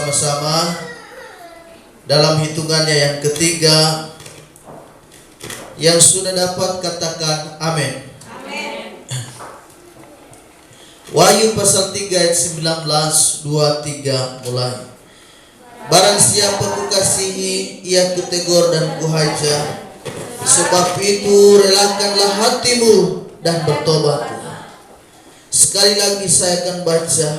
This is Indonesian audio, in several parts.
bersama-sama dalam hitungannya yang ketiga. Yang sudah dapat katakan amin. Amin. Wahyu pasal 3 ayat 19, 2, 3 mulai. Barang siapa kukasihi, ia kutegur dan kuhajar. Sebab itu relakanlah hatimu dan bertobatlah. Sekali lagi saya akan baca.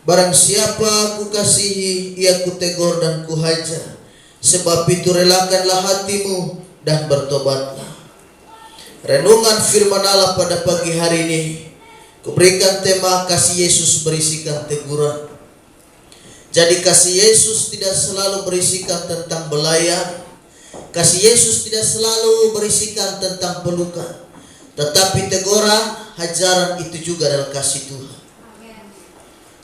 Barang siapa kukasihi, ia kutegur dan kuhajar. Sebab itu relakanlah hatimu dan bertobatlah. Renungan firman Allah pada pagi hari ini kuberikan tema kasih Yesus berisikan teguran. Jadi kasih Yesus tidak selalu berisikan tentang belayan. Kasih Yesus tidak selalu berisikan tentang pelukan. Tetapi teguran, hajaran itu juga adalah kasih Tuhan.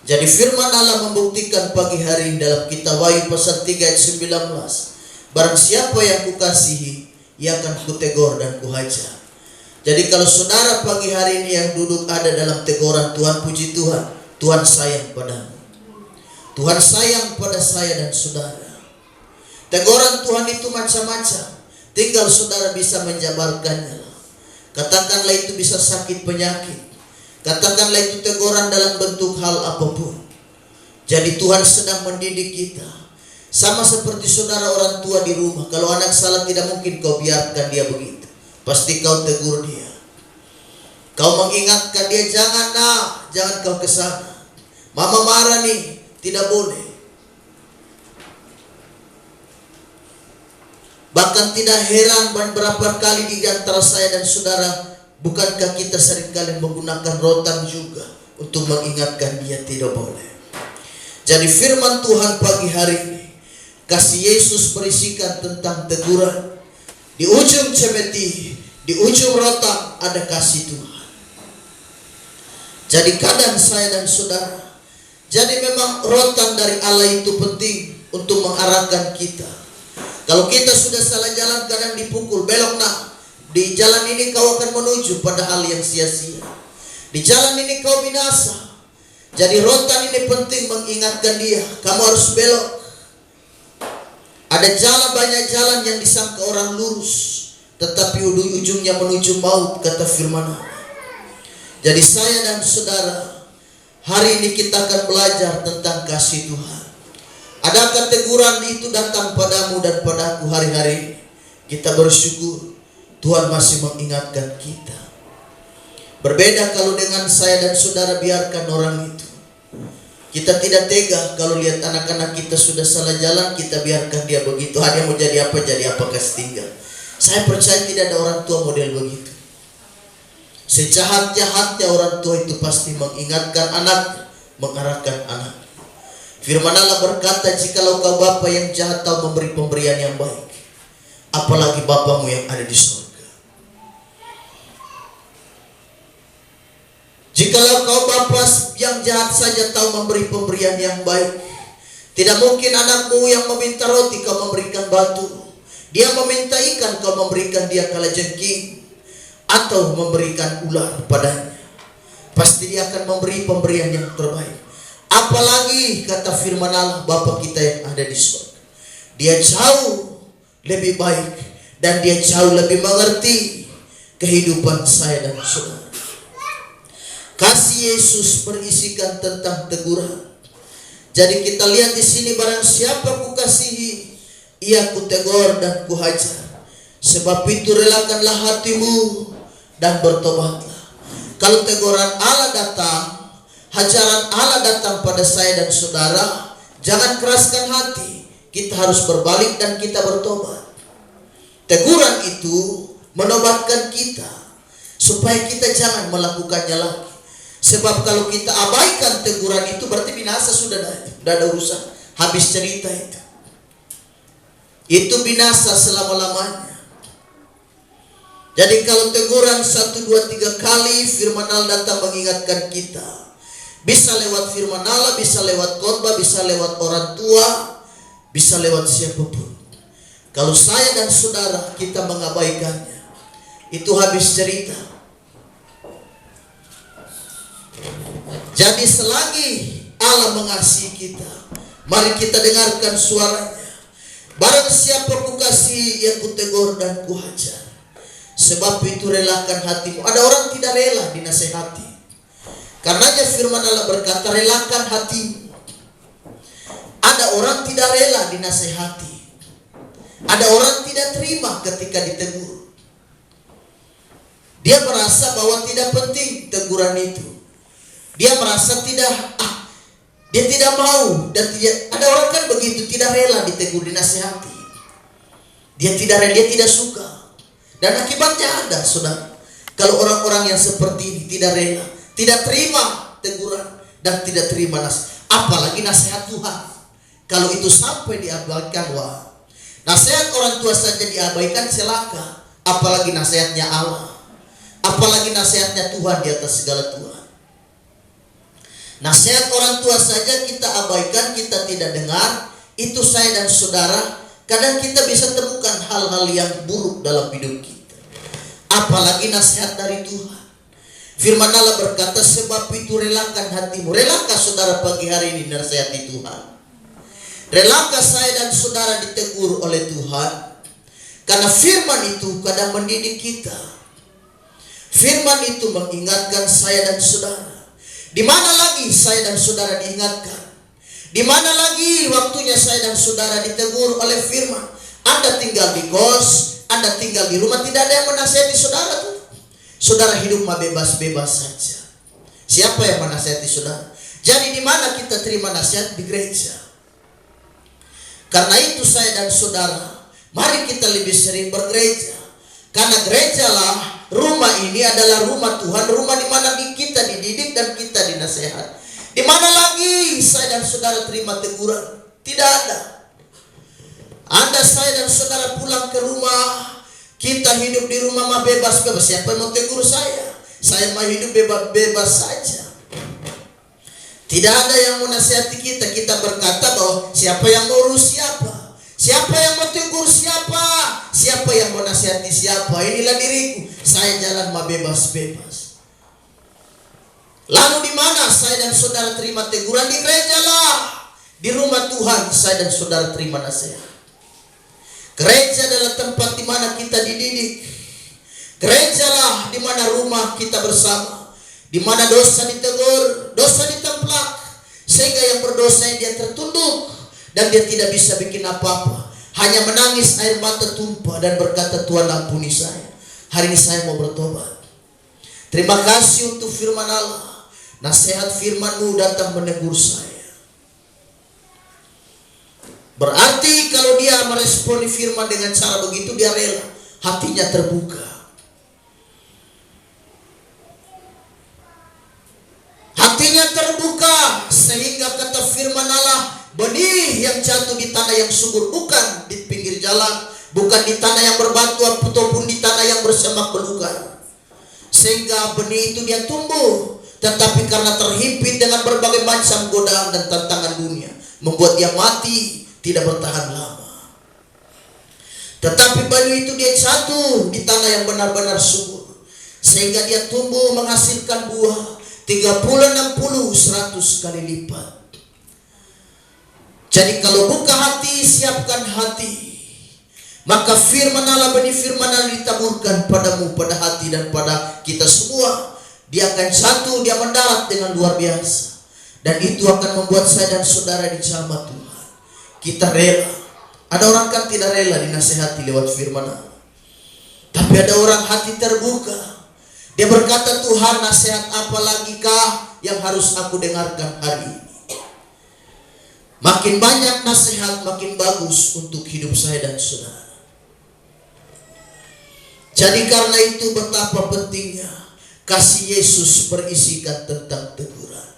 Jadi firman Allah membuktikan pagi hari ini dalam kitab Wahyu pasal 3 ayat 19. Barang siapa yang kukasihi, ia akan kutegur dan kuhajar. Jadi kalau saudara pagi hari ini yang duduk ada dalam teguran Tuhan, puji Tuhan, Tuhan sayang padamu. Tuhan sayang pada saya dan saudara. Teguran Tuhan itu macam-macam. Tinggal saudara bisa menjabarkannya. Katakanlah itu bisa sakit penyakit. Katakanlah itu teguran dalam bentuk hal apapun. Jadi Tuhan sedang mendidik kita. Sama seperti saudara orang tua di rumah. Kalau anak salah tidak mungkin kau biarkan dia begitu. Pasti kau tegur dia. Kau mengingatkan dia, jangan nak, jangan kau kesana. Mama marah nih, tidak boleh. Bahkan tidak heran berapa kali di antara saya dan saudara, bukankah kita seringkali menggunakan rotan juga untuk mengingatkan dia tidak boleh. Jadi firman Tuhan pagi hari ini, kasih Yesus berisikan tentang teguran. Di ujung cemeti, di ujung rotan ada kasih Tuhan. Jadi kadang saya dan saudara, jadi memang rotan dari Allah itu penting untuk mengarahkan kita. Kalau kita sudah salah jalan, kadang dipukul, belok nak. Di jalan ini kau akan menuju pada hal yang sia-sia. Di jalan ini kau binasa. Jadi rotan ini penting mengingatkan dia, kamu harus belok. Ada jalan, banyak jalan yang disangka orang lurus, tetapi ujungnya menuju maut, kata firman Allah. Jadi saya dan saudara, hari ini kita akan belajar tentang kasih Tuhan. Adakah teguran itu datang padamu dan padaku hari-hari ini? Kita bersyukur Tuhan masih mengingatkan kita. Berbeda kalau dengan saya dan saudara biarkan orang itu. Kita tidak tega kalau lihat anak-anak kita sudah salah jalan, kita biarkan dia begitu. Hanya mau jadi apa kasih tinggal. Saya percaya tidak ada orang tua model begitu. Sejahat-jahatnya orang tua itu pasti mengingatkan anak, mengarahkan anak. Firman Allah berkata, jikalau kau bapa yang jahat tahu memberi pemberian yang baik, apalagi bapamu yang ada di surga. Jikalau kau bapa yang jahat saja tahu memberi pemberian yang baik, tidak mungkin anakmu yang meminta roti kau memberikan batu. Dia meminta ikan kau memberikan dia kalajengking, atau memberikan ular padanya. Pasti dia akan memberi pemberian yang terbaik. Apalagi kata firman Allah, Bapa kita yang ada di surga, dia jauh lebih baik dan dia jauh lebih mengerti kehidupan saya dan saudara. Kasih Yesus berisikan tentang teguran. Jadi kita lihat di sini, barang siapa kukasihi, ia kutegur dan kuhajar. Sebab itu relakanlah hatimu dan bertobatlah. Kalau teguran Allah datang, hajaran Allah datang pada saya dan saudara, jangan keraskan hati. Kita harus berbalik dan kita bertobat. Teguran itu menobatkan kita supaya kita jangan melakukannya lagi. Sebab kalau kita abaikan teguran itu berarti binasa sudah ada urusan. Habis cerita itu. Itu binasa selama-lamanya. Jadi kalau teguran 1, 2, 3 kali firman Allah datang mengingatkan kita. Bisa lewat firman Allah, bisa lewat khotbah, bisa lewat orang tua, bisa lewat siapapun. Kalau saya dan saudara kita mengabaikannya, itu habis cerita. Jadi selagi Allah mengasihi kita, Mari kita dengarkan suaranya. Barang siapa kukasihi, ia kutegur dan kuhajar. Sebab itu relakan hatimu. Ada orang tidak rela dinasehati. Karenanya firman Allah berkata, relakan hatimu. Ada orang tidak rela dinasehati. Ada orang tidak terima ketika ditegur. Dia merasa bahwa tidak penting teguran itu. Dia merasa dia tidak mau, dan ada orang kan begitu, tidak rela ditegur, dinasehati. Dia tidak rela, dia tidak suka. Dan akibatnya ada, saudara. Kalau orang-orang yang seperti ini tidak rela, tidak terima teguran dan tidak terima apalagi nasihat Tuhan. Kalau itu sampai diabaikan, wah, nasihat orang tua saja diabaikan celaka, apalagi nasihatnya Allah, apalagi nasihatnya Tuhan di atas segala Tuhan. Nasihat orang tua saja kita abaikan, kita tidak dengar. Itu saya dan saudara, kadang kita bisa temukan hal-hal yang buruk dalam hidup kita, apalagi nasihat dari Tuhan. Firman Allah berkata, sebab itu relakan hatimu. Relakah saudara pagi hari ini nasihati Tuhan? Relakah saya dan saudara ditegur oleh Tuhan? Karena firman itu kadang mendidik kita. Firman itu mengingatkan saya dan saudara. Di mana lagi saya dan saudara diingatkan? Di mana lagi waktunya saya dan saudara ditegur oleh firman? Anda tinggal di kos, Anda tinggal di rumah, tidak ada yang menasihati saudara tuh. Saudara hidup mah bebas-bebas saja. Siapa yang menasihati saudara? Jadi di mana kita terima nasihat? Di gereja. Karena itu saya dan saudara, mari kita lebih sering bergereja. Karena gereja lah, rumah ini adalah rumah Tuhan, rumah di mana kita dididik dan kita dinasehat. Di mana lagi saya dan saudara terima teguran? Tidak ada. Anda, saya dan saudara pulang ke rumah, kita hidup di rumah mah bebas-bebas. Siapa yang mau tegur saya? Saya mah hidup bebas-bebas saja. Tidak ada yang mau nasihati kita. Kita berkata bahwa siapa yang mau urus siapa? Siapa yang mau tegur siapa? Siapa yang mau nasihati siapa? Inilah diriku. Saya jalan mah bebas-bebas. Lalu di mana saya dan saudara terima teguran? Di gereja lah. Di rumah Tuhan saya dan saudara terima nasihat. Gereja adalah tempat di mana kita dididik. Gereja lah di mana rumah kita bersama. Di mana dosa ditegur, dosa ditemplak, sehingga yang berdosa dia tertunduk dan dia tidak bisa bikin apa-apa. Hanya menangis air mata tumpah dan berkata, Tuhan ampuni saya. Hari ini saya mau bertobat. Terima kasih untuk firman Allah. Nasihat firman-Mu datang menegur saya. Berarti kalau dia meresponi firman dengan cara begitu, dia rela, hatinya terbuka. Hatinya terbuka sehingga kata firman Allah, benih yang jatuh di tanah yang subur, bukan di pinggir jalan, bukan di tanah yang berbatu ataupun di tanah yang bersemak belukar. Sehingga benih itu dia tumbuh, tetapi karena terhimpit dengan berbagai macam godaan dan tantangan dunia, membuat dia mati, tidak bertahan lama. Tetapi benih itu dia jatuh di tanah yang benar-benar subur, sehingga dia tumbuh menghasilkan buah 30, 60, 100 kali lipat. Jadi kalau buka hati, siapkan hati, maka firman Allah, benih firman Allah ditaburkan padamu, pada hati dan pada kita semua. Dia akan jatuh, dia mendarat dengan luar biasa. Dan itu akan membuat saya dan saudara dijamah Tuhan. Kita rela. Ada orang kan tidak rela dinasehati lewat firman Allah. Tapi ada orang hati terbuka. Dia berkata, Tuhan, nasihat apa lagi kah yang harus aku dengarkan hari ini? Makin banyak nasihat, makin bagus untuk hidup saya dan saudara. Jadi karena itu betapa pentingnya kasih Yesus berisikan tentang teguran.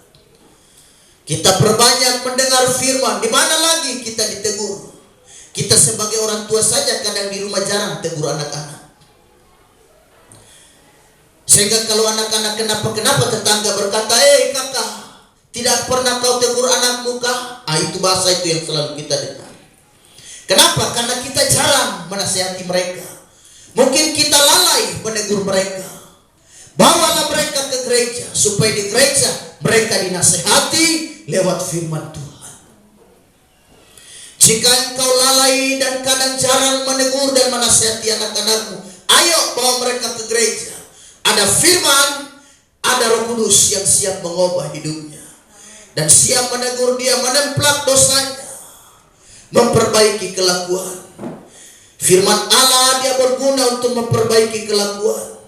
Kita perbanyak mendengar firman. Di mana lagi kita ditegur? Kita sebagai orang tua saja kadang di rumah jarang tegur anak-anak. Sehingga kalau anak-anak kenapa tetangga berkata, kakak, tidak pernah kau tegur anakmu kah? Itu bahasa itu yang selalu kita dengar. Kenapa? Karena kita jarang menasihati mereka. Mungkin kita lalai menegur mereka. Bawalah mereka ke gereja, supaya di gereja mereka dinasihati lewat firman Tuhan. Jika engkau lalai dan kadang jarang menegur dan menasihati anak-anakmu, ayo bawa mereka ke gereja. Ada firman, ada Roh Kudus yang siap mengubah hidupnya dan siap menegur dia, menemplak dosanya, memperbaiki kelakuan. Firman Allah dia berguna untuk memperbaiki kelakuan,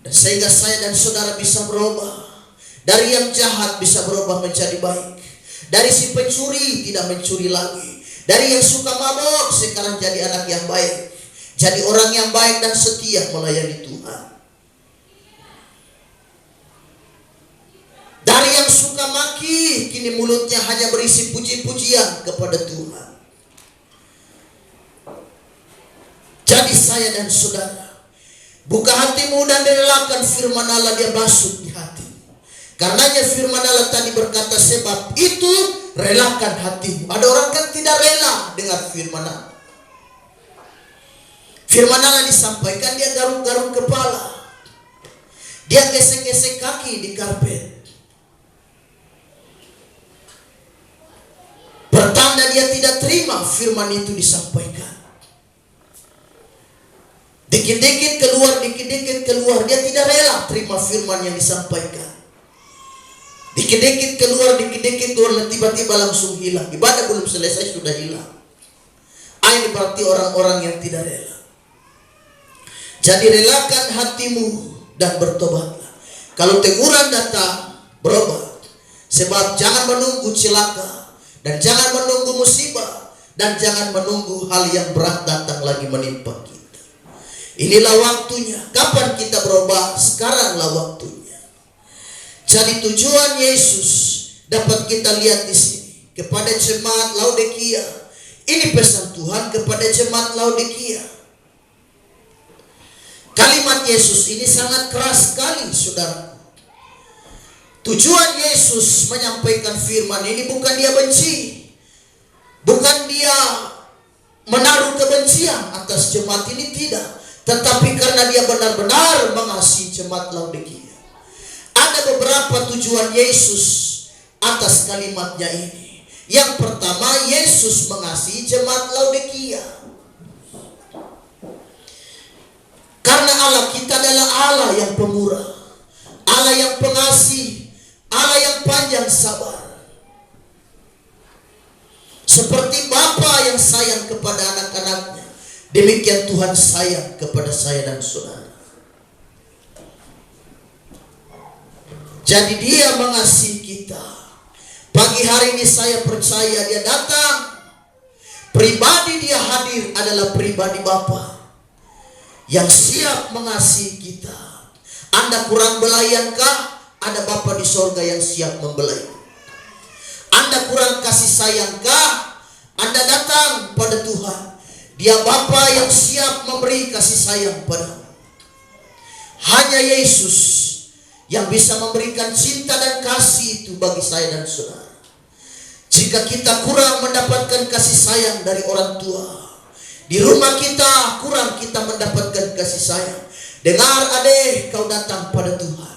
dan sehingga saya dan saudara bisa berubah. Dari yang jahat bisa berubah menjadi baik. Dari si pencuri tidak mencuri lagi. Dari yang suka mabok sekarang jadi anak yang baik. Jadi orang yang baik dan setia melayani Tuhan. Dari yang suka maki, kini mulutnya hanya berisi puji-pujian kepada Tuhan. Jadi saya dan saudara, buka hatimu dan relakan firman Allah dia masuk di hati. Karenanya firman Allah tadi berkata, sebab itu relakan hatimu. Ada orang kan tidak rela dengar firman Allah. Firman Allah disampaikan, dia garuk-garuk kepala, dia gesek-gesek kaki di karpet. Pertanda dia tidak terima firman itu disampaikan. Dikit-dikit keluar, dia tidak rela terima firman yang disampaikan. Dikit-dikit keluar, dan tiba-tiba langsung hilang. Ibadah belum selesai sudah hilang. Ini berarti orang-orang yang tidak rela. Jadi relakan hatimu dan bertobatlah. Kalau teguran datang, berobat. Sebab jangan menunggu celaka, dan jangan menunggu musibah, dan jangan menunggu hal yang berat datang lagi menimpa kita. Inilah waktunya. Kapan kita berubah? Sekaranglah waktunya. Jadi tujuan Yesus dapat kita lihat di sini kepada jemaat Laodikia. Ini pesan Tuhan kepada jemaat Laodikia. Kalimat Yesus ini sangat keras sekali, saudara. Tujuan Yesus menyampaikan firman ini bukan dia benci, bukan dia menaruh kebencian atas jemaat ini, tidak. Tetapi karena dia benar-benar mengasihi jemaat Laodikia. Ada beberapa tujuan Yesus atas kalimatnya ini. Yang pertama, Yesus mengasihi jemaat Laodikia. Karena Allah kita adalah Allah yang pemurah, Allah yang pengasih, Allah yang panjang sabar. Seperti Bapa yang sayang kepada anak-anaknya, demikian Tuhan sayang kepada saya dan saudara. Jadi dia mengasihi kita. Pagi hari ini saya percaya dia datang. Pribadi dia hadir adalah pribadi Bapa yang siap mengasihi kita. Anda kurang belayankah? Ada Bapa di sorga yang siap membelai. Anda kurang kasih sayangkah? Anda datang pada Tuhan. Dia Bapa yang siap memberi kasih sayang padamu. Hanya Yesus yang bisa memberikan cinta dan kasih itu bagi saya dan saudara. Jika kita kurang mendapatkan kasih sayang dari orang tua, di rumah kita kurang kita mendapatkan kasih sayang. Dengar adek, kau datang pada Tuhan.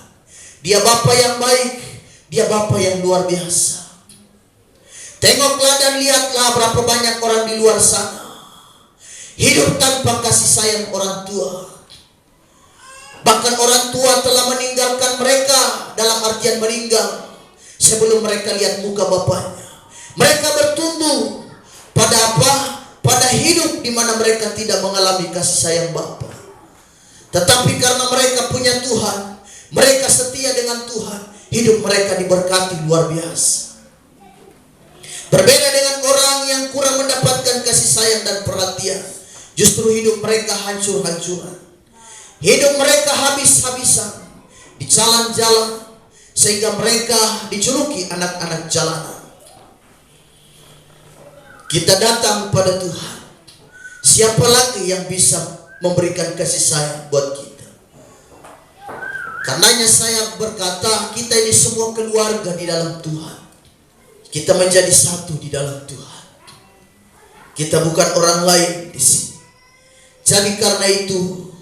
Dia Bapa yang baik, dia Bapa yang luar biasa. Tengoklah dan lihatlah berapa banyak orang di luar sana hidup tanpa kasih sayang orang tua. Bahkan orang tua telah meninggalkan mereka, dalam artian meninggal sebelum mereka lihat muka bapaknya. Mereka bertumbuh pada apa? Pada hidup di mana mereka tidak mengalami kasih sayang Bapa. Tetapi karena mereka punya Tuhan, mereka setia dengan Tuhan, hidup mereka diberkati luar biasa. Berbeda dengan orang yang kurang mendapatkan kasih sayang dan perhatian, justru hidup mereka hancur-hancuran. Hidup mereka habis-habisan di jalan-jalan, sehingga mereka dijuluki anak-anak jalanan. Kita datang pada Tuhan. Siapa lagi yang bisa memberikan kasih sayang buat kita? Karenanya saya berkata, kita ini semua keluarga di dalam Tuhan. Kita menjadi satu di dalam Tuhan. Kita bukan orang lain di sini. Jadi karena itu,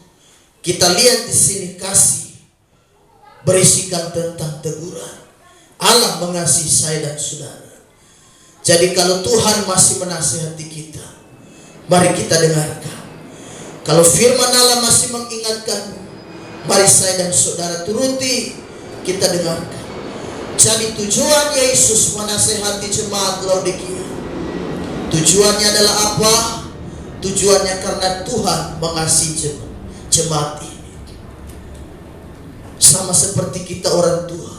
kita lihat di sini kasih berisikan tentang teguran. Allah mengasihi saya dan saudara. Jadi kalau Tuhan masih menasihati kita, mari kita dengarkan. Kalau firman Allah masih mengingatkan, mari saya dan saudara turuti, kita dengarkan. Jadi tujuan Yesus menasihati jemaat Laodikia, tujuannya adalah apa? Tujuannya karena Tuhan mengasihi jemaat ini. Sama seperti kita orang tua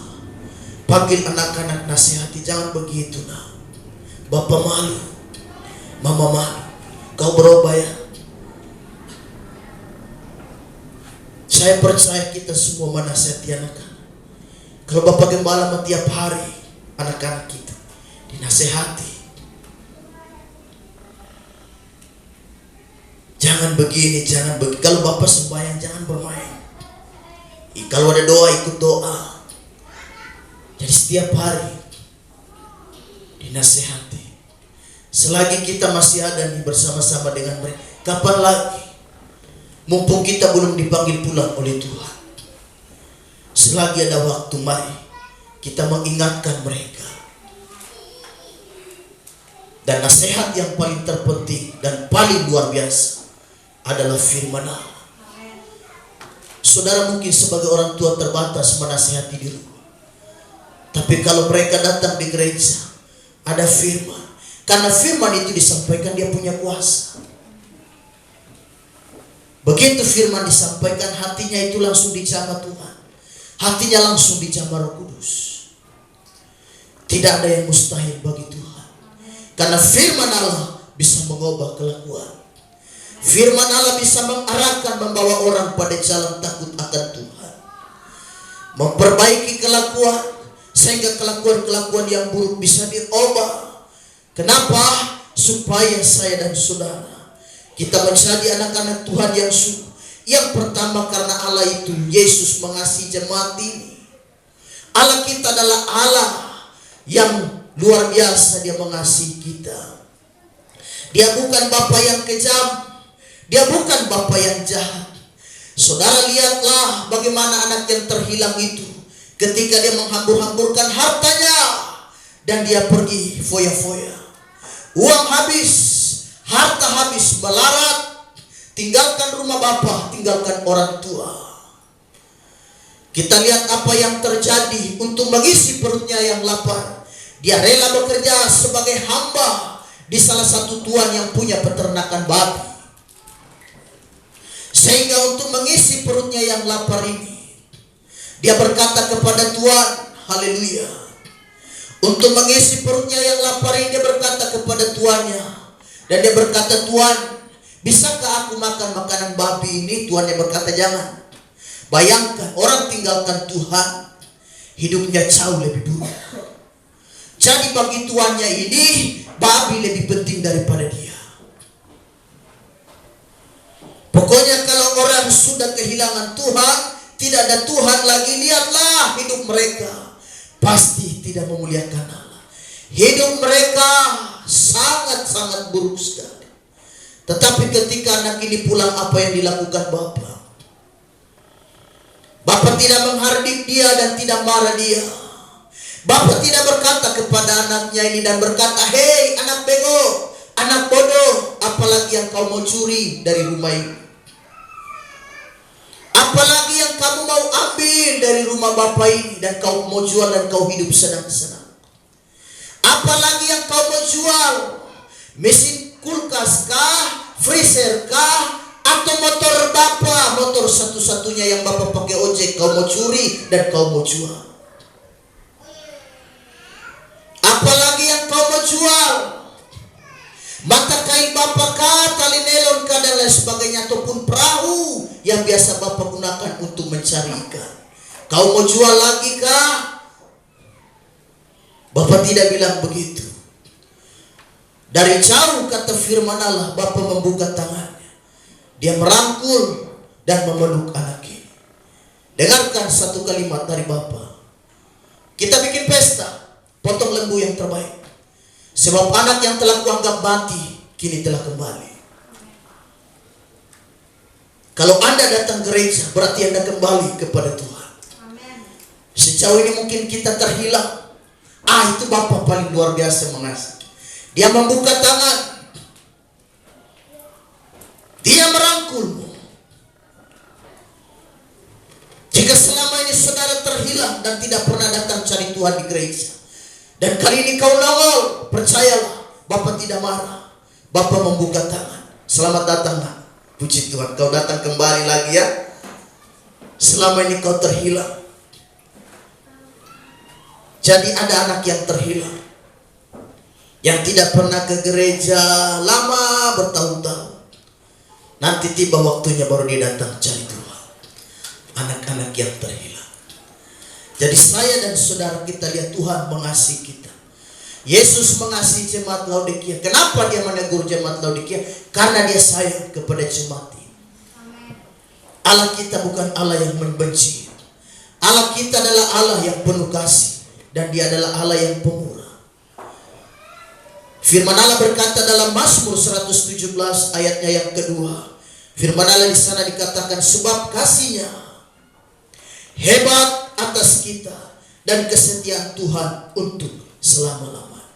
panggil anak-anak, nasihati, jangan begitu nah. Bapak malu, mama malu, kau berubah ya. Saya percaya kita semua menasihati anak-anak. Kalau Bapak Gembala tiap hari anak-anak kita dinasihati, jangan begini, jangan begini. Kalau Bapak sembahyang jangan bermain. Kalau ada doa ikut doa. Jadi setiap hari dinasihati. Selagi kita masih ada nih bersama-sama dengan mereka, kapan lagi? Mumpung kita belum dipanggil pulang oleh Tuhan. Selagi ada waktu, mari kita mengingatkan mereka. Dan nasihat yang paling terpenting dan paling luar biasa adalah firman Allah. Saudara mungkin sebagai orang tua terbatas menasihati di rumah. Tapi kalau mereka datang di gereja, ada firman. Karena firman itu disampaikan, dia punya kuasa. Begitu firman disampaikan, hatinya itu langsung dijamah Tuhan. Hatinya langsung dijamah Roh Kudus. Tidak ada yang mustahil bagi Tuhan. Karena firman Allah bisa mengubah kelakuan. Firman Allah bisa mengarahkan, membawa orang pada jalan takut akan Tuhan. Memperbaiki kelakuan, sehingga kelakuan-kelakuan yang buruk bisa diubah. Kenapa? Supaya saya dan saudara kita menjadi anak-anak Tuhan yang sungguh. Yang pertama karena Allah itu, Yesus mengasihi jemaat ini. Allah kita adalah Allah yang luar biasa, dia mengasihi kita. Dia bukan Bapa yang kejam, dia bukan Bapa yang jahat. Saudara lihatlah bagaimana anak yang terhilang itu, ketika dia menghambur-hamburkan hartanya dan dia pergi foya-foya. Uang habis, harta habis, melarat, tinggalkan rumah bapa, tinggalkan orang tua. Kita lihat apa yang terjadi untuk mengisi perutnya yang lapar. Dia rela bekerja sebagai hamba di salah satu tuan yang punya peternakan babi. Sehingga untuk mengisi perutnya yang lapar ini, dia berkata kepada Tuhan, haleluya. Untuk mengisi perutnya yang lapar ini, dia berkata kepada tuannya. Dan dia berkata, Tuhan, bisakah aku makan makanan babi ini? Tuannya berkata, jangan. Bayangkan, orang tinggalkan Tuhan, hidupnya jauh lebih buruk. Jadi bagi tuannya ini, babi lebih penting daripada dia. Pokoknya kalau orang sudah kehilangan Tuhan, tidak ada Tuhan lagi, lihatlah hidup mereka. Pasti tidak memuliakan Allah. Hidup mereka sangat-sangat buruk sekali. Tetapi ketika anak ini pulang, apa yang dilakukan Bapak? Bapak tidak menghardik dia dan tidak marah dia. Bapak tidak berkata kepada anaknya ini dan berkata, hei anak bego, anak bodoh, apalagi yang kau mau curi dari rumah ini? Apalagi yang kamu mau ambil dari rumah Bapak ini dan kau mau jual dan kau hidup senang-senang? Apalagi yang kau mau jual? Mesin kulkas kah? Freezer kah? Atau motor Bapak? Motor satu-satunya yang Bapak pakai ojek kau mau curi dan kau mau jual? Apalagi yang kau mau jual? Mata kain Bapak kah, tali nelon kah dan lain sebagainya, ataupun perahu yang biasa Bapak gunakan untuk mencari ikan. Kau mau jual lagi kah? Bapak tidak bilang begitu. Dari jauh kata firman Allah, Bapak membuka tangannya. Dia merangkul dan memeluk anak ini. Dengarkan satu kalimat dari Bapak. Kita bikin pesta, potong lembu yang terbaik. Sebab anak yang telah kuanggap mati, kini telah kembali. Kalau Anda datang gereja, berarti Anda kembali kepada Tuhan. Amen. Sejauh ini mungkin kita terhilang. Itu Bapak paling luar biasa mengasihi. Dia membuka tangan. Dia merangkulmu. Jika selama ini saudara terhilang dan tidak pernah datang cari Tuhan di gereja, dan kali ini kau nongol, percayalah, Bapa tidak marah. Bapa membuka tangan. Selamat datang, nak. Puji Tuhan, kau datang kembali lagi ya. Selama ini kau terhilang. Jadi ada anak yang terhilang, yang tidak pernah ke gereja lama bertahun-tahun. Nanti tiba waktunya baru dia datang cari Tuhan. Anak-anak yang terhilang. Jadi saya dan saudara kita lihat Tuhan mengasihi kita. Yesus mengasihi jemaat Laodikia. Kenapa dia menegur jemaat Laodikia? Karena dia sayang kepada jemaat ini. Allah kita bukan Allah yang membenci. Allah kita adalah Allah yang penuh kasih. Dan dia adalah Allah yang pemurah. Firman Allah berkata dalam Mazmur 117 ayatnya yang kedua. Firman Allah di sana dikatakan, sebab kasihnya hebat atas kita dan kesetiaan Tuhan untuk selama-lamanya.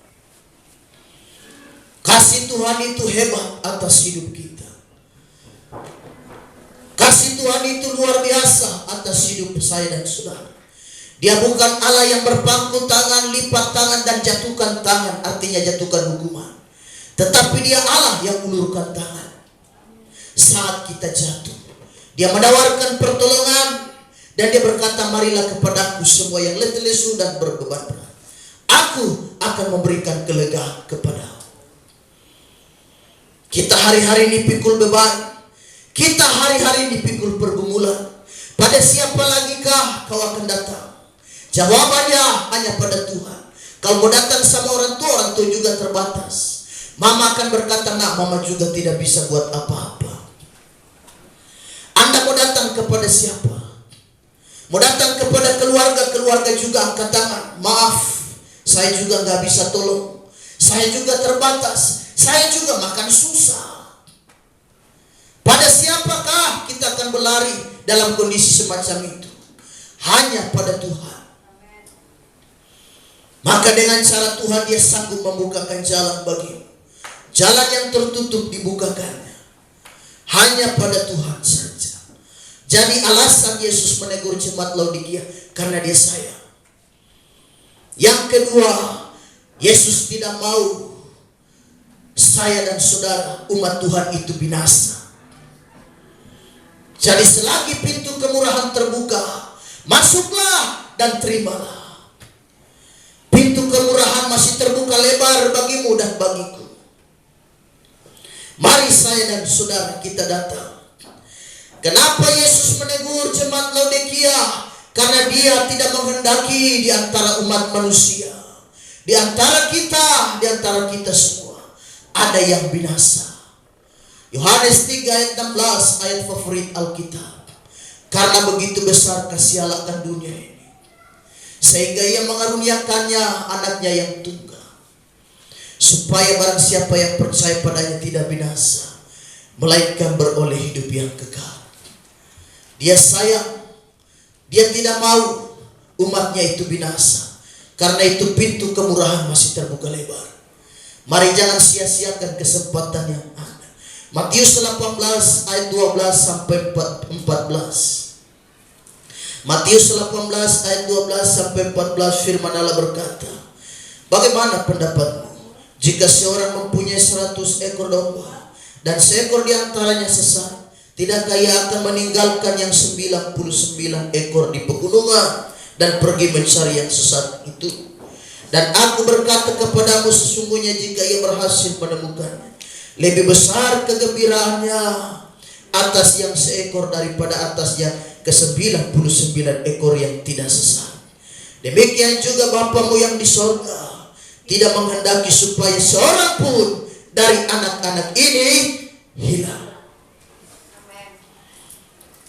Kasih Tuhan itu hebat atas hidup kita. Kasih Tuhan itu luar biasa atas hidup saya dan saudara. Dia bukan Allah yang berpangku tangan, lipat tangan dan jatuhkan tangan, artinya jatuhkan hukuman. Tetapi dia Allah yang ulurkan tangan saat kita jatuh. Dia menawarkan pertolongan dan dia berkata, marilah kepadaku semua yang letih lesu dan berbeban berat. Aku akan memberikan kelegaan kepadamu. Kita hari-hari dipikul beban. Kita hari-hari dipikul pergumulan. Pada siapa lagi kah kau akan datang? Jawabannya hanya pada Tuhan. Kalau mau datang sama orang tua juga terbatas. Mama akan berkata, nak, mama juga tidak bisa buat apa-apa. Anda mau datang kepada siapa? Mau datang kepada keluarga juga angkat tangan. Maaf, saya juga gak bisa tolong. Saya juga terbatas. Saya juga makan susah. Pada siapakah kita akan berlari dalam kondisi semacam itu? Hanya pada Tuhan. Maka dengan cara Tuhan dia sanggup membukakan jalan bagimu. Jalan yang tertutup dibukakannya. Hanya pada Tuhan saja. Jadi alasan Yesus menegur jemaat Laodikia karena dia sayang. Yang kedua, Yesus tidak mau saya dan saudara umat Tuhan itu binasa. Jadi selagi pintu kemurahan terbuka, masuklah dan terimalah. Pintu kemurahan masih terbuka lebar bagimu dan bagiku. Mari saya dan saudara kita datang. Kenapa Yesus menegur jemaat Laodikia? Karena dia tidak menghendaki di antara umat manusia, di antara kita semua ada yang binasa. Yohanes 3 ayat 16, ayat favorit Alkitab. Karena begitu besar kasih Allah akan dunia ini, sehingga ia mengaruniakannya anaknya yang tunggal, supaya barang siapa yang percaya padanya tidak binasa, melainkan beroleh hidup yang kekal. Dia sayang, dia tidak mau umatnya itu binasa. Karena itu pintu kemurahan masih terbuka lebar. Mari jangan sia-siakan kesempatan yang ada. Matius 18 ayat 12 sampai 14. Matius 18 ayat 12 sampai 14 firman Allah berkata, bagaimana pendapatmu jika seorang mempunyai 100 ekor domba dan seekor diantaranya sesat? Tidakkah ia akan meninggalkan yang 99 ekor di pegunungan dan pergi mencari yang sesat itu? Dan aku berkata kepadamu, sesungguhnya jika ia berhasil menemukannya, lebih besar kegembiraannya atas yang seekor daripada atas yang ke-99 ekor yang tidak sesat. Demikian juga Bapamu yang di sorga tidak menghendaki supaya seorang pun dari anak-anak ini hilang.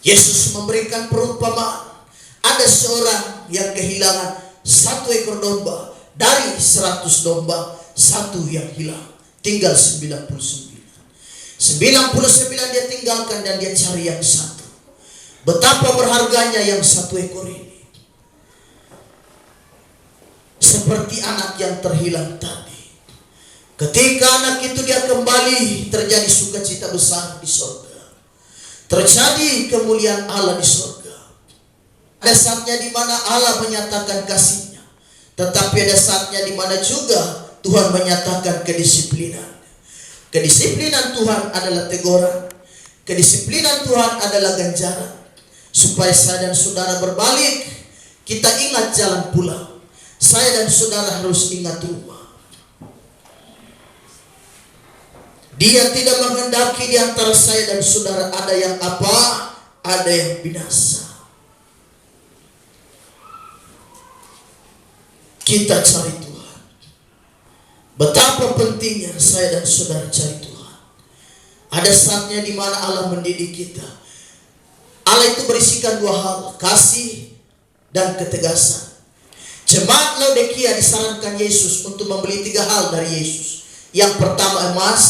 Yesus memberikan perumpamaan. Ada seorang yang kehilangan 1 ekor domba. Dari 100 domba, 1 yang hilang. Tinggal 99. 99 dia tinggalkan dan dia cari yang 1. Betapa berharganya yang 1 ekor ini. Seperti anak yang terhilang tadi. Ketika anak itu dia kembali, terjadi sukacita besar di sorga. Terjadi kemuliaan Allah di sorga. Ada saatnya di mana Allah menyatakan kasih-Nya, tetapi ada saatnya di mana juga Tuhan menyatakan kedisiplinan. Kedisiplinan Tuhan adalah teguran. Kedisiplinan Tuhan adalah ganjaran. Supaya saya dan saudara berbalik, kita ingat jalan pulang. Saya dan saudara harus ingat rumah. Dia tidak menghendaki di antara saya dan saudara ada yang apa? Ada yang binasa. Kita cari Tuhan. Betapa pentingnya saya dan saudara cari Tuhan. Ada saatnya di mana Allah mendidik kita. Allah itu berisikan dua hal, kasih dan ketegasan. Jemaat Laodikia disarankan Yesus untuk membeli tiga hal dari Yesus. Yang pertama emas,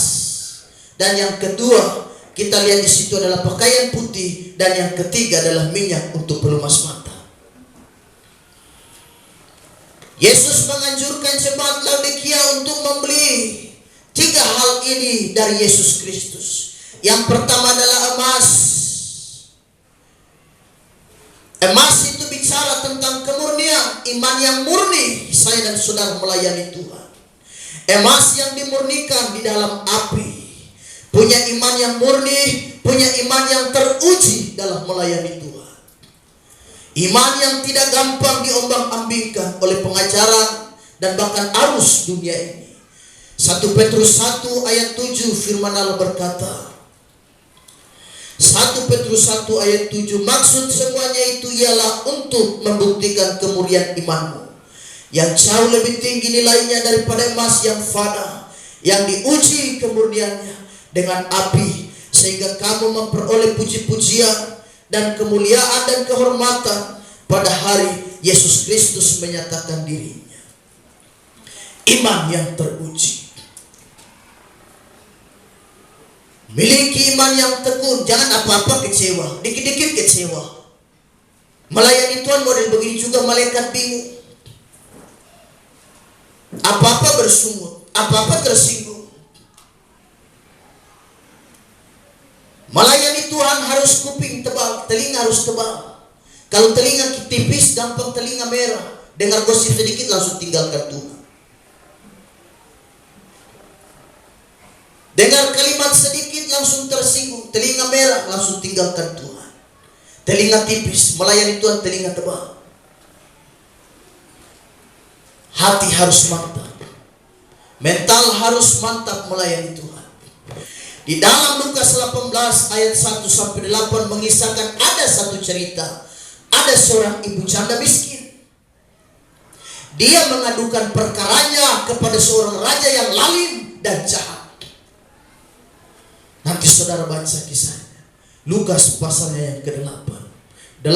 dan yang kedua kita lihat di situ adalah pakaian putih, dan yang ketiga adalah minyak untuk pelumas mata. Yesus menganjurkan jemaat Laodikia untuk membeli tiga hal ini dari Yesus Kristus. Yang pertama adalah emas. Emas itu bicara tentang kemurnian, iman yang murni. Saya dan saudara melayani Tuhan. Emas yang dimurnikan di dalam api. Punya iman yang murni, punya iman yang teruji dalam melayani Tuhan. Iman yang tidak gampang diombang-ambingkan oleh pengajaran dan bahkan arus dunia ini. 1 Petrus 1 ayat 7 firman Allah berkata, 1 Petrus 1 ayat 7, maksud semuanya itu ialah untuk membuktikan kemurnian imanmu yang jauh lebih tinggi nilainya daripada emas yang fana, yang diuji kemurniannya dengan api, sehingga kamu memperoleh puji-pujian dan kemuliaan dan kehormatan pada hari Yesus Kristus menyatakan dirinya. Iman yang teruji. Miliki iman yang tekun, jangan apa-apa kecewa, dikit-dikit kecewa. Melayani Tuhan model begini juga malaikat bingung. Apa-apa bersungut, apa-apa tersinggung. Melayani Tuhan harus kuping tebal, telinga harus tebal. Kalau telinga tipis, gampang telinga merah. Dengar gosip sedikit langsung tinggalkan Tuhan. Dengar kalimat sedikit langsung tersinggung, telinga merah langsung tinggalkan Tuhan. Telinga tipis, melayani Tuhan telinga tebal. Hati harus mantap. Mental harus mantap melayani Tuhan. Di dalam Lukas 18 ayat 1 sampai 8 mengisahkan ada satu cerita. Ada seorang ibu janda miskin. Dia mengadukan perkaranya kepada seorang raja yang lalim dan jahat. Nanti saudara baca kisahnya. Lukas pasalnya yang ke-8. 18.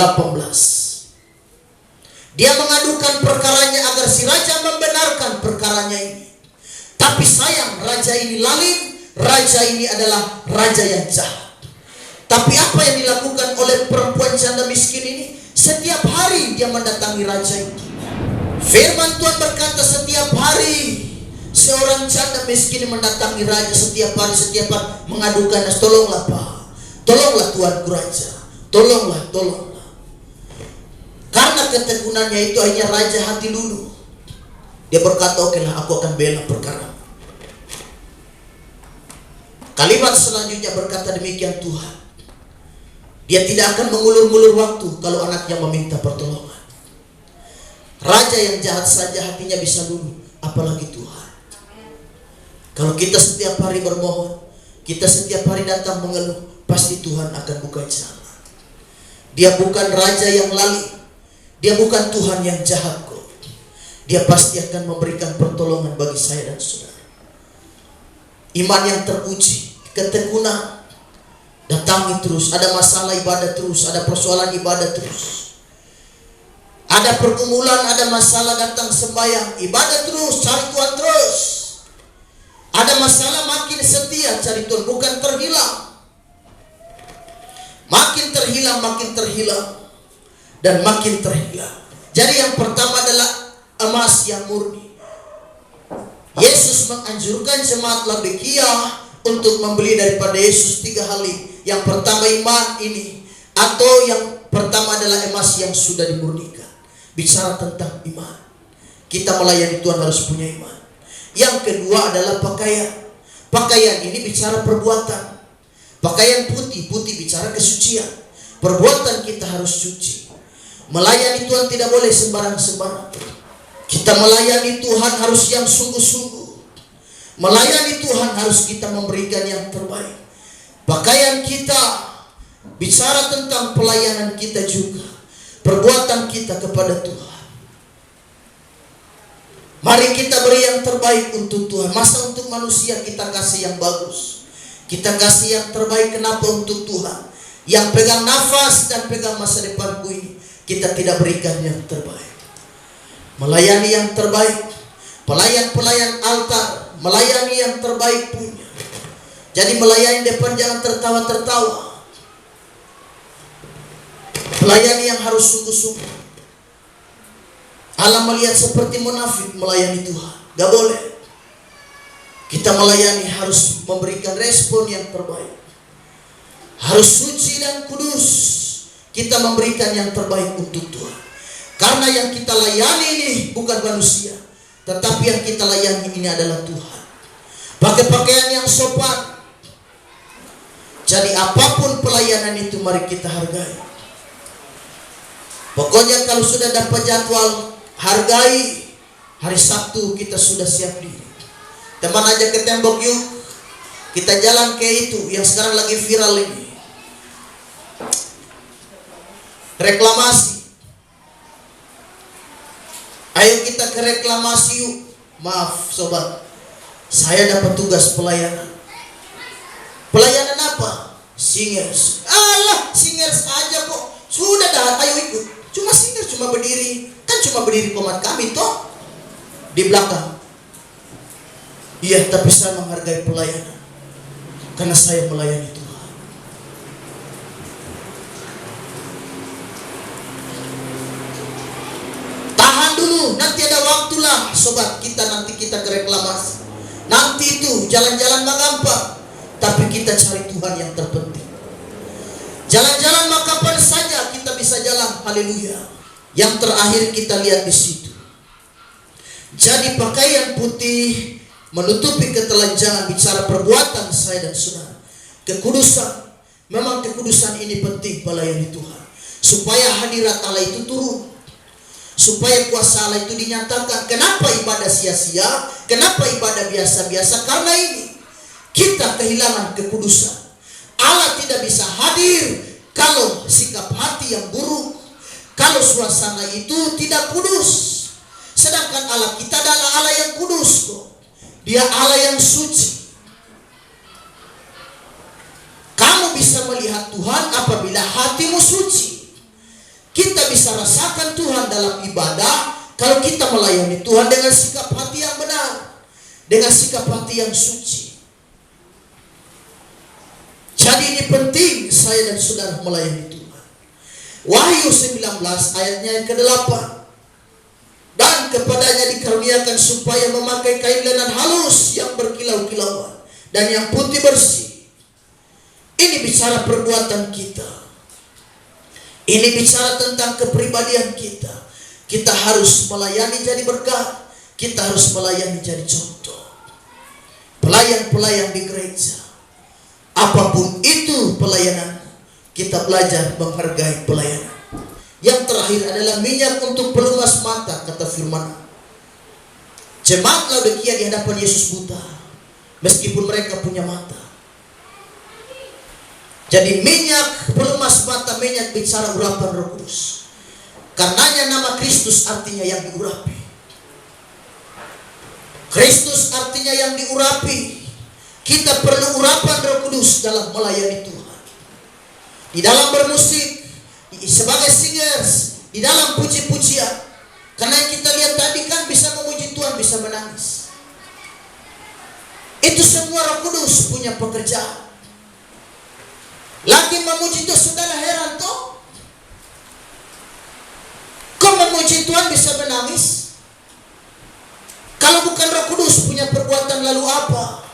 Dia mengadukan perkaranya agar si raja membenarkan perkaranya ini. Tapi sayang, raja ini lalim. Raja ini adalah raja yang jahat. Tapi apa yang dilakukan oleh perempuan janda miskin ini? Setiap hari dia mendatangi raja itu. Firman Tuhan berkata setiap hari seorang janda miskin mendatangi raja setiap hari mengadukan, tolonglah Pak, tolonglah Tuanku Raja, tolonglah. Karena ketekunannya itu akhirnya raja hati luluh. Dia berkata, oke lah, aku akan bela perkara. Kalimat selanjutnya berkata demikian, Tuhan, dia tidak akan mengulur-ngulur waktu kalau anaknya meminta pertolongan. Raja yang jahat saja hatinya bisa luluh, apalagi Tuhan. Kalau kita setiap hari bermohon, kita setiap hari datang mengeluh, pasti Tuhan akan buka jalan. Dia bukan raja yang lalim, dia bukan Tuhan yang jahat kok. Dia pasti akan memberikan pertolongan bagi saya dan saudara. Iman yang teruji, ketekunan, datangi terus. Ada masalah ibadah terus, ada persoalan ibadah terus. Ada pergumulan, ada masalah datang sembahyang, ibadah terus, cari Tuhan terus. Ada masalah makin setia cari Tuhan, bukan terhilang. Makin terhilang dan makin terhilang. Jadi yang pertama adalah emas yang murni. Yesus menganjurkan jemaat Laodikia untuk membeli daripada Yesus 3 hal. Yang pertama iman ini, atau yang pertama adalah emas yang sudah dimurnikan. Bicara tentang iman. Kita melayani Tuhan harus punya iman. Yang kedua adalah pakaian. Pakaian ini bicara perbuatan. Pakaian putih bicara kesucian. Perbuatan kita harus suci. Melayani Tuhan tidak boleh sembarang-sembarang. Kita melayani Tuhan harus yang sungguh-sungguh. Melayani Tuhan harus kita memberikan yang terbaik. Pakaian kita bicara tentang pelayanan kita juga. Perbuatan kita kepada Tuhan. Mari kita beri yang terbaik untuk Tuhan. Masa untuk manusia kita kasih yang bagus. Kita kasih yang terbaik. Kenapa? Untuk Tuhan. Yang pegang nafas dan pegang masa depanku ini, kita tidak berikan yang terbaik. Melayani yang terbaik. Pelayan-pelayan altar melayani yang terbaik punya. Jadi melayani depan jangan tertawa-tertawa. Melayani yang harus sungguh-sungguh. Allah melihat seperti munafik melayani Tuhan. Gak boleh. Kita melayani harus memberikan respon yang terbaik. Harus suci dan kudus. Kita memberikan yang terbaik untuk Tuhan. Karena yang kita layani ini bukan manusia, tetapi yang kita layani ini adalah Tuhan. Pakai pakaian yang sopan. Jadi apapun pelayanan itu mari kita hargai. Pokoknya kalau sudah dapat jadwal, hargai. Hari Sabtu kita sudah siap diri. Teman aja ke tembok yuk. Kita jalan ke itu yang sekarang lagi viral ini. Reklamasi. Ayo kita ke reklamasi yuk. Maaf sobat, saya dapat tugas pelayanan. Pelayanan apa? Singers. Alah, singers aja kok. Sudah dah, ayo ikut. Cuma singers, cuma berdiri. Kan cuma berdiri komat kami toh di belakang. Iya, tapi saya menghargai pelayanan karena saya melayani Tuhan. Tahan dulu, nanti ada waktulah sobat. Nanti kita ke reklamasi. Nanti itu jalan-jalan mah gampang, tapi kita cari Tuhan yang terpenting. Jalan-jalan mah kapan saja kita bisa jalan. Haleluya. Yang terakhir kita lihat di situ. Jadi pakaian putih menutupi ketelanjangan, bicara perbuatan saya dan saudara. Kekudusan. Memang kekudusan ini penting melayani Tuhan. Supaya hadirat Allah itu turun. Supaya kuasa Allah itu dinyatakan. Kenapa ibadah sia-sia? Kenapa ibadah biasa-biasa? Karena ini kita kehilangan kekudusan. Allah tidak bisa hadir kalau sikap hati yang buruk, kalau suasana itu tidak kudus. Sedangkan Allah kita adalah Allah yang kudus kok. Dia Allah yang suci. Kamu bisa melihat Tuhan apabila hatimu suci. Kita bisa rasakan Tuhan dalam ibadah kalau kita melayani Tuhan dengan sikap hati yang benar, dengan sikap hati yang suci. Jadi ini penting saya dan saudara melayani Tuhan. Wahyu 19 ayatnya yang ke-8. Dan kepadanya dikaruniakan supaya memakai kain lenan halus yang berkilau-kilauan dan yang putih bersih. Ini bicara perbuatan kita. Ini bicara tentang kepribadian kita. Kita harus melayani jadi berkat. Kita harus melayani jadi contoh. Pelayan-pelayan di gereja, apapun itu pelayanan, kita belajar menghargai pelayanan. Yang terakhir adalah minyak untuk pelumas mata, kata firman. Jemaat Laodikia di hadapan Yesus buta, meskipun mereka punya mata. Jadi minyak pelumas mata, minyak bicara urapan Roh Kudus. Karenanya nama Kristus artinya yang diurapi. Kristus artinya yang diurapi. Kita perlu urapan Roh Kudus dalam melayani Tuhan. Di dalam bermusik, sebagai singers, di dalam puji-pujian. Karena yang kita lihat tadi kan bisa memuji Tuhan, bisa menangis. Itu semua Roh Kudus punya pekerjaan. Lagi memuji Tuhan, saudara heran toh? Kok memuji Tuhan bisa menangis? Kalau bukan Roh Kudus punya perbuatan, lalu apa?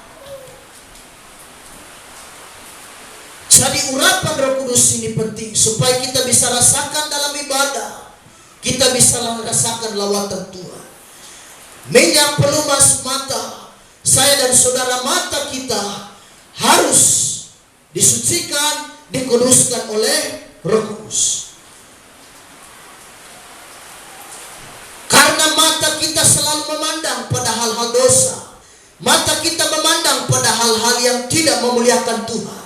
Jadi urapan Roh Kudus ini penting supaya kita bisa rasakan dalam ibadah, kita bisa rasakan lawatan Tuhan. Minyak pelumas mata saya dan saudara, mata kita harus disucikan, dikuduskan oleh Roh Kudus. Karena mata kita selalu memandang pada hal-hal dosa, mata kita memandang pada hal-hal yang tidak memuliakan Tuhan.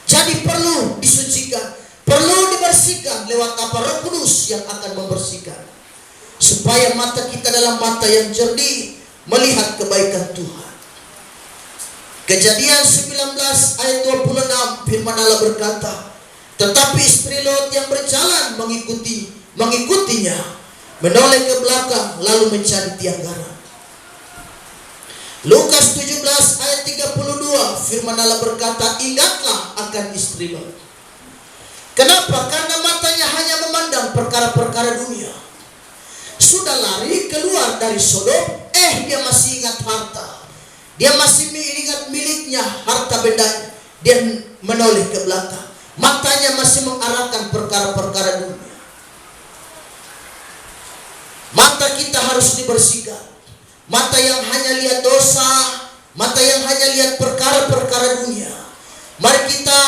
Jadi perlu disucikan, perlu dibersihkan lewat apa? Roh Kudus yang akan membersihkan, supaya mata kita dalam mata yang jernih melihat kebaikan Tuhan. Kejadian 19 ayat 26, firman Allah berkata, tetapi istri Lot yang berjalan mengikutinya, menoleh ke belakang lalu mencari tiang garam. Lukas 17 ayat 32, firman Allah berkata, ingatlah akan istri Lot. Kenapa? Karena matanya hanya memandang perkara-perkara dunia. Sudah lari keluar dari Sodom, dia masih ingat harta. Dia masih ingat miliknya, harta bendanya. Dia menoleh ke belakang. Matanya masih mengarahkan perkara-perkara dunia. Mata kita harus dibersihkan. Mata yang hanya lihat dosa, mata yang hanya lihat perkara-perkara dunia. Mari kita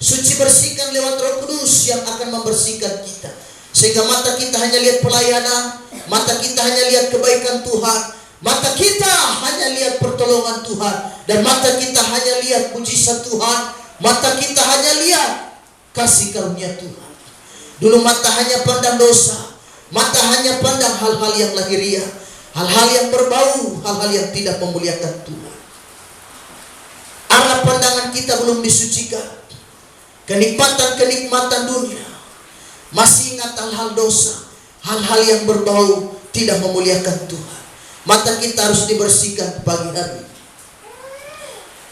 suci bersihkan lewat Roh Kudus yang akan membersihkan kita. Sehingga mata kita hanya lihat pelayanan, mata kita hanya lihat kebaikan Tuhan, mata kita hanya lihat pertolongan Tuhan, dan mata kita hanya lihat mujizat Tuhan, mata kita hanya lihat kasih karunia Tuhan. Dulu mata hanya pandang dosa, mata hanya pandang hal-hal yang lahiriah, hal-hal yang berbau, hal-hal yang tidak memuliakan Tuhan. Arah pandangan kita belum disucikan. Kenikmatan-kenikmatan dunia, masih ingat hal-hal dosa, hal-hal yang berbau, tidak memuliakan Tuhan. Mata kita harus dibersihkan pagi hari.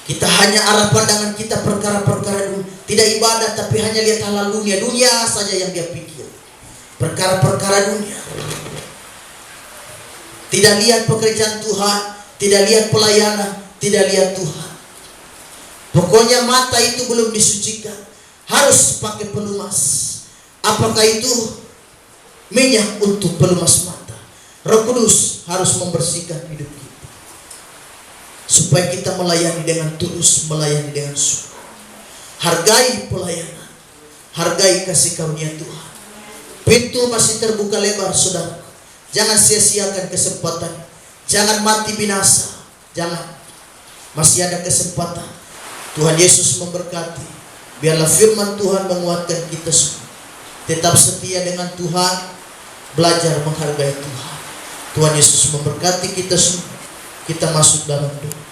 Kita hanya arah pandangan kita perkara-perkara dunia, tidak ibadah tapi hanya lihat hal-hal dunia. Dunia saja yang dia pikir, perkara-perkara dunia. Tidak lihat pekerjaan Tuhan, tidak lihat pelayanan, tidak lihat Tuhan. Pokoknya mata itu belum disucikan, harus pakai pelumas. Apakah itu? Minyak untuk pelumas mata. Roh Kudus harus membersihkan hidup kita, supaya kita melayani dengan tulus, melayani dengan sungguh. Hargai pelayanan, hargai kasih karunia Tuhan. Pintu masih terbuka lebar, saudara. Jangan sia-siakan kesempatan. Jangan mati binasa. Jangan. Masih ada kesempatan. Tuhan Yesus memberkati. Biarlah firman Tuhan menguatkan kita semua. Tetap setia dengan Tuhan. Belajar menghargai Tuhan. Tuhan Yesus memberkati kita semua. Kita masuk dalam doa.